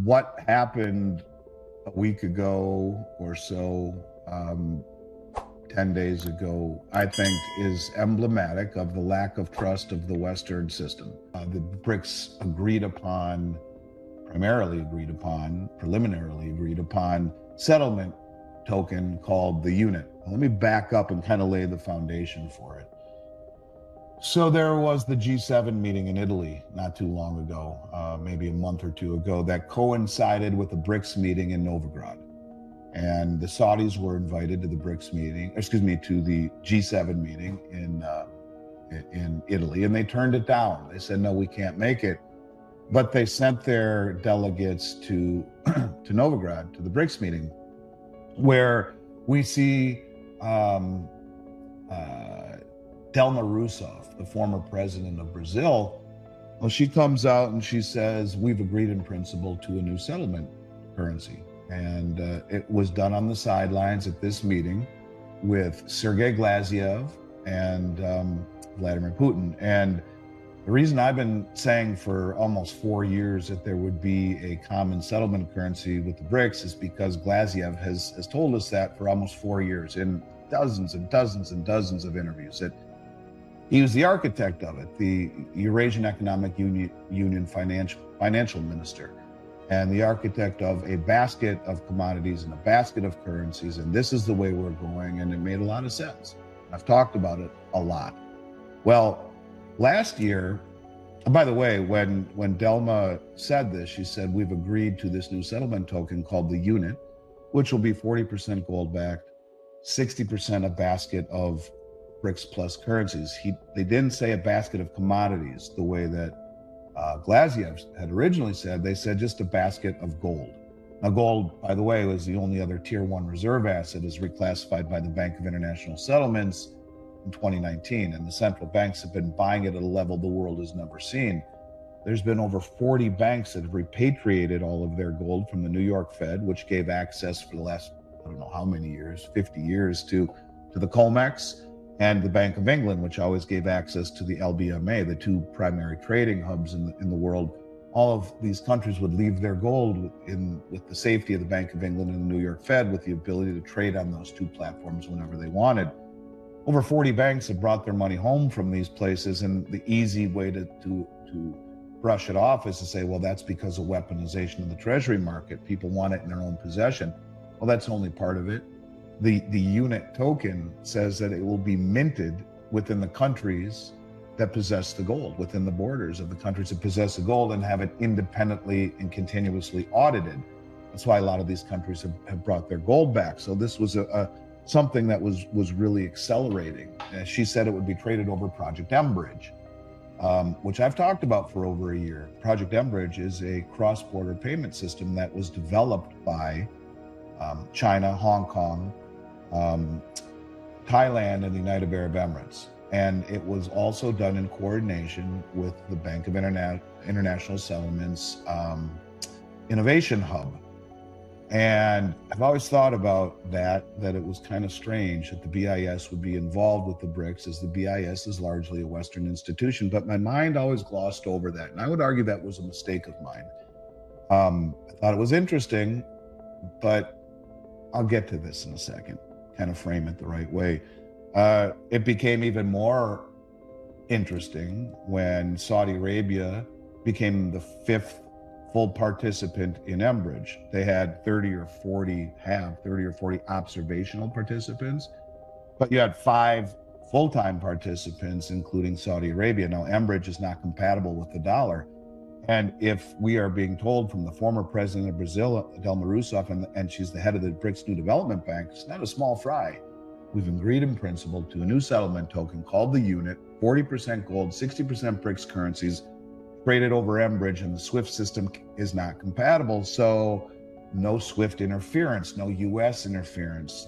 what happened a week ago or so, 10 days ago, I think is emblematic of the lack of trust of the Western system. The BRICS preliminarily agreed upon settlement token called the unit. Let me back up and kind of lay the foundation for it. So there was the G7 meeting in Italy not too long ago, maybe a month or two ago, that coincided with the BRICS meeting in Novigrad. And the Saudis were invited to the BRICS meeting, to the G7 meeting in Italy, and they turned it down. They said, no, we can't make it. But they sent their delegates to Novigrad, to the BRICS meeting, where we see Dilma Rousseff, the former president of Brazil. Well, she comes out and she says, we've agreed in principle to a new settlement currency. And it was done on the sidelines at this meeting with Sergei Glaziev and Vladimir Putin. And the reason I've been saying for almost 4 years that there would be a common settlement currency with the BRICS is because Glaziev has told us that for almost 4 years in dozens and dozens and dozens of interviews. That he was the architect of it, the Eurasian Economic Union financial minister, and the architect of a basket of commodities and a basket of currencies. And this is the way we're going. And it made a lot of sense. I've talked about it a lot. Well, last year, and by the way, when Dilma said this, she said, we've agreed to this new settlement token called the unit, which will be 40% gold backed, 60% a basket of BRICS plus currencies. They didn't say a basket of commodities the way that Glaziev had originally said. They said just a basket of gold. Now, gold, by the way, was the only other tier 1 reserve asset, as reclassified by the Bank of International Settlements in 2019. And the central banks have been buying it at a level the world has never seen. There's been over 40 banks that have repatriated all of their gold from the New York Fed, which gave access for the last, I don't know how many years, 50 years, to the COMEX, and the Bank of England, which always gave access to the LBMA, the two primary trading hubs in the world. All of these countries would leave their gold with the safety of the Bank of England and the New York Fed, with the ability to trade on those two platforms whenever they wanted. Over 40 banks have brought their money home from these places, and the easy way to brush it off is to say, well, that's because of weaponization of the treasury market. People want it in their own possession. Well, that's only part of it. The unit token says that it will be minted within the countries that possess the gold, within the borders of the countries that possess the gold, and have it independently and continuously audited. That's why a lot of these countries have brought their gold back. So this was something that was really accelerating. She said it would be traded over Project mBridge, which I've talked about for over a year. Project mBridge is a cross-border payment system that was developed by China, Hong Kong, Thailand, and the United Arab Emirates. And it was also done in coordination with the Bank of International Settlements Innovation Hub. And I've always thought about that it was kind of strange that the BIS would be involved with the BRICS, as the BIS is largely a Western institution, but my mind always glossed over that. And I would argue that was a mistake of mine. I thought it was interesting, but I'll get to this in a second, kind of frame it the right way. It became even more interesting when Saudi Arabia became the 5th full participant in mBridge. They had 30 or 40 observational participants, but you had 5 full-time participants, including Saudi Arabia. Now, mBridge is not compatible with the dollar. And if we are being told from the former president of Brazil, Dilma Rousseff, and she's the head of the BRICS New Development Bank, it's not a small fry. We've agreed in principle to a new settlement token called the unit, 40% gold, 60% BRICS currencies, traded over mBridge, and the SWIFT system is not compatible. So no SWIFT interference, no US interference.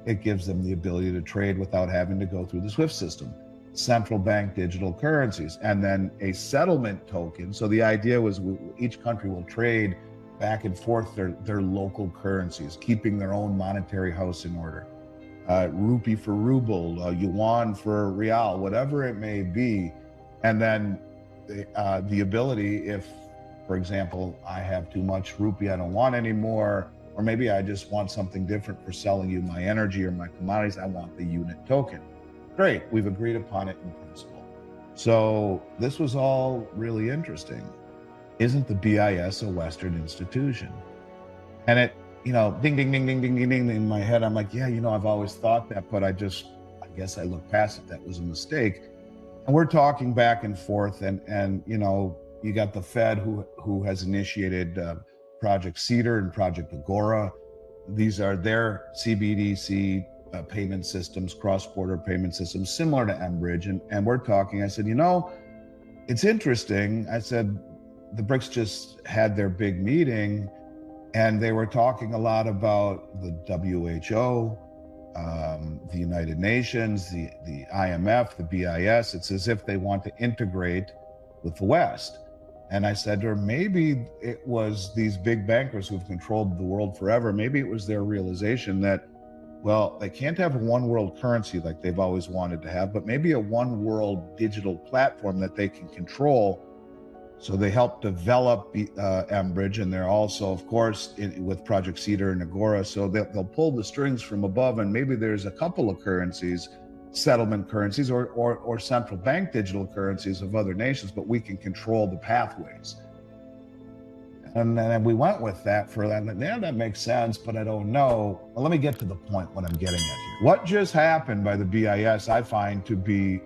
It gives them the ability to trade without having to go through the SWIFT system. Central bank digital currencies, and then a settlement token. So the idea was each country will trade back and forth their local currencies, keeping their own monetary house in order. Rupee for ruble, yuan for real, whatever it may be. And then the ability, if For example, I have too much rupee, I don't want anymore, or maybe I just want something different for selling you my energy or my commodities. I want the unit token. Great, we've agreed upon it in principle. So this was all really interesting. Isn't the BIS a Western institution? And it, ding, ding, ding, ding, ding, ding, ding in my head. I'm like, yeah, I've always thought that, but I guess I looked past it. That was a mistake. And we're talking back and forth, and you got the Fed who has initiated Project Cedar and Project Agora. These are their CBDC payment systems, cross-border payment systems, similar to mBridge. And we're talking. I said, it's interesting. I said, the BRICS just had their big meeting, and they were talking a lot about the WHO, the United Nations, the IMF, the BIS. It's as if they want to integrate with the West. And I said to her, maybe it was these big bankers who've controlled the world forever. Maybe it was their realization that, well, they can't have a one world currency like they've always wanted to have, but maybe a one world digital platform that they can control. So they helped develop mBridge, and they're also, of course, with Project Cedar and Agora. So they'll pull the strings from above, and maybe there's a couple of currencies, settlement currencies, or central bank digital currencies of other nations, but we can control the pathways. And then we went with that for that. Yeah, that makes sense, but I don't know. Well, let me get to the point what I'm getting at here. What just happened by the BIS, I find to be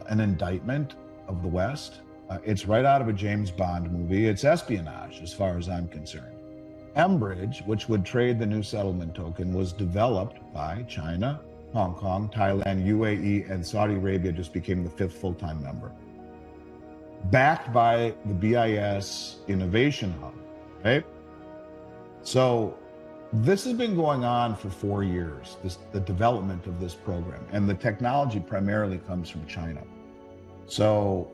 an indictment of the West. It's right out of a James Bond movie. It's espionage, as far as I'm concerned. mBridge, which would trade the new settlement token, was developed by China, Hong Kong, Thailand, UAE, and Saudi Arabia just became the 5th full-time member. Backed by the BIS Innovation Hub, right? So this has been going on for 4 years, the development of this program, and the technology primarily comes from China. So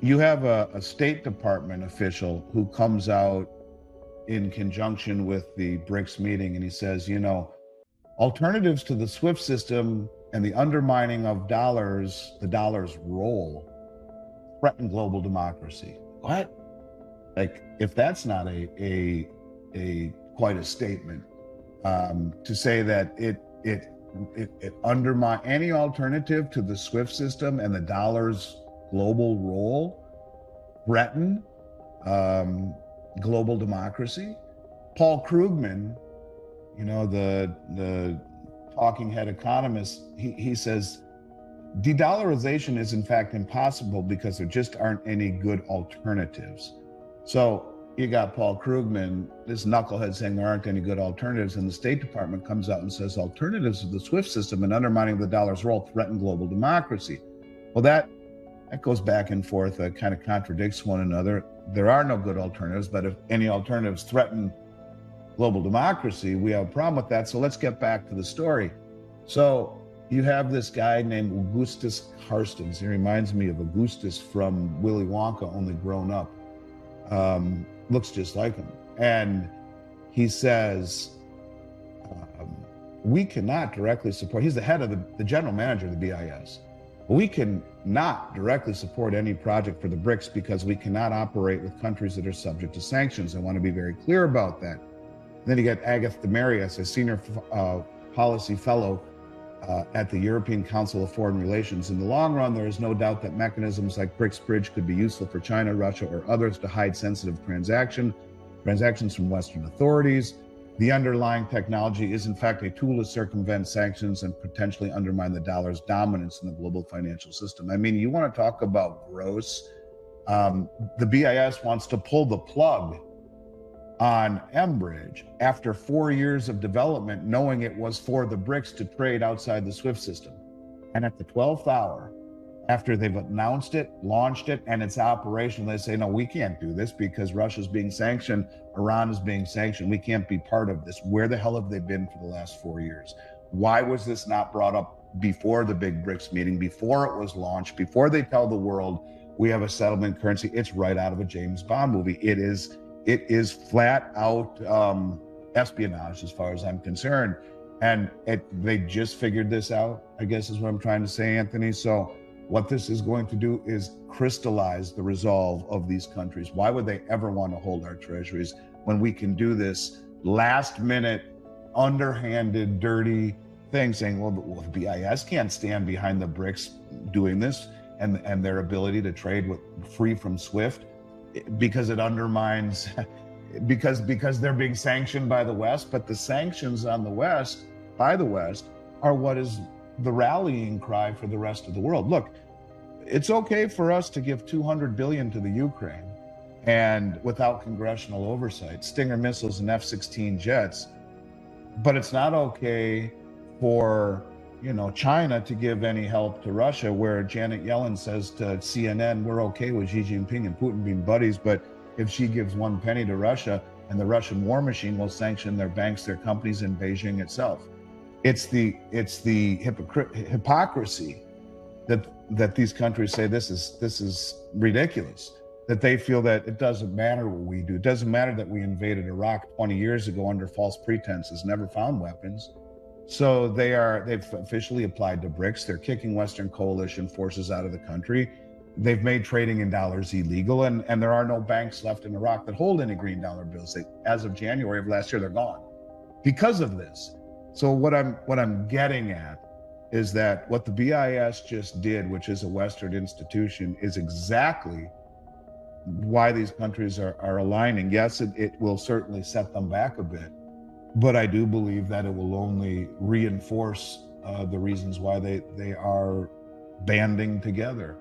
you have a State Department official who comes out in conjunction with the BRICS meeting, and he says, alternatives to the SWIFT system and the undermining of the dollar's role threaten global democracy. What? Like, if that's not a quite a statement, to say that it undermine any alternative to the SWIFT system and the dollar's global role threaten global democracy. Paul Krugman, the talking head economist, he says de-dollarization is in fact impossible because there just aren't any good alternatives. So you got Paul Krugman, this knucklehead, saying there aren't any good alternatives, and the State Department comes out and says alternatives to the SWIFT system and undermining the dollar's role threaten global democracy. Well, that goes back and forth, kind of contradicts one another. There are no good alternatives, but if any alternatives threaten global democracy, we have a problem with that. So let's get back to the story. So you have this guy named Augustus Carstens. He reminds me of Augustus from Willy Wonka, only grown up. Looks just like him. And he says, we cannot directly support, he's the head of the general manager of the BIS. We can not directly support any project for the BRICS because we cannot operate with countries that are subject to sanctions. I want to be very clear about that. And then you get Agatha Demarius, a senior policy fellow at the European Council of Foreign Relations. In the long run, there is no doubt that mechanisms like BRICS could be useful for China, Russia, or others to hide sensitive transactions from Western authorities. The underlying technology is in fact a tool to circumvent sanctions and potentially undermine the dollar's dominance in the global financial system. I mean, you want to talk about gross. The BIS wants to pull the plug on mBridge after 4 years of development, knowing it was for the BRICS to trade outside the SWIFT system. And at the 12th hour, after they've announced it, launched it, and it's operational, they say, no, we can't do this because Russia's being sanctioned, Iran is being sanctioned, we can't be part of this. Where the hell have they been for the last 4 years? Why was this not brought up before the big BRICS meeting, before it was launched, before they tell the world we have a settlement currency? It's right out of a James Bond movie. It is flat out espionage as far as I'm concerned. And they just figured this out, I guess is what I'm trying to say, Anthony. So What this is going to do is crystallize the resolve of these countries. Why would they ever want to hold our treasuries when we can do this last minute, underhanded, dirty thing, saying, well, the BIS can't stand behind the BRICS doing this and their ability to trade free from SWIFT because it undermines, because they're being sanctioned by the West. But the sanctions on the West, by the West, are what is the rallying cry for the rest of the world. Look, it's okay for us to give $200 billion to the Ukraine and without congressional oversight, Stinger missiles and F-16 jets, but it's not okay for China to give any help to Russia, where Janet Yellen says to CNN, we're okay with Xi Jinping and Putin being buddies, but if she gives one penny to Russia, and the Russian war machine will sanction their banks, their companies, in Beijing itself. It's the hypocrisy that these countries say this is ridiculous, that they feel that it doesn't matter what we do. It doesn't matter that we invaded Iraq 20 years ago under false pretenses, never found weapons. So they've officially applied to BRICS. They're kicking Western coalition forces out of the country. They've made trading in dollars illegal, and there are no banks left in Iraq that hold any green dollar bills. As of January of last year, they're gone because of this. So what I'm getting at is that what the BIS just did, which is a Western institution, is exactly why these countries are aligning. Yes, it will certainly set them back a bit, but I do believe that it will only reinforce the reasons why they are banding together.